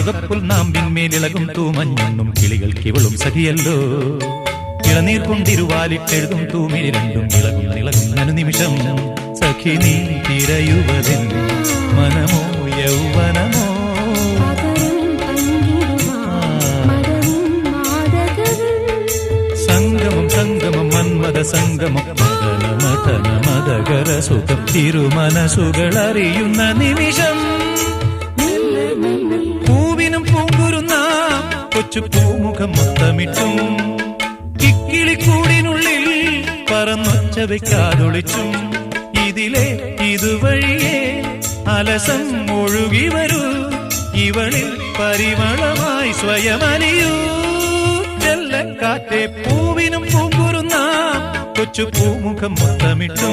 കറുകപ്പുൽ നാമ്പിന്മേലിളകും തൂമഞ്ഞും കിളികൾക്കിവളും സഖിയല്ലോ. ഇളനീർ കൊണ്ടിരുവാലിട്ടെഴുതും തൂമിഴി രണ്ടും ഇളകും അനുനിമിഷം. സഖി നീ തിരയുവതിൻ മനമോ യൗവനമോ? സംഗമം മന്മത സംഗമം മദന മദകര സുഖം തിരുമനസുകളറിയുന്ന നിമിഷം. പൂവിനും പൂങ്കുരുന്ന കൊച്ചു പൂമുഖം മൊത്തമിട്ടും കിക്കിളിക്കൂടിനുള്ളിൽ പറന്നൊച്ച വെക്കാതൊളിച്ചും ഇതിലെ ഇതുവഴിയേ അലസം ഒഴുകി വരൂ. ഇവളിൽ പരിമളമായി സ്വയമലിയൂ. ചെല്ലക്കാറ്റെ പൂവിനും പൂങ്കുരുന്ന കൊച്ചു പൂമുഖം മൊത്തമിട്ടും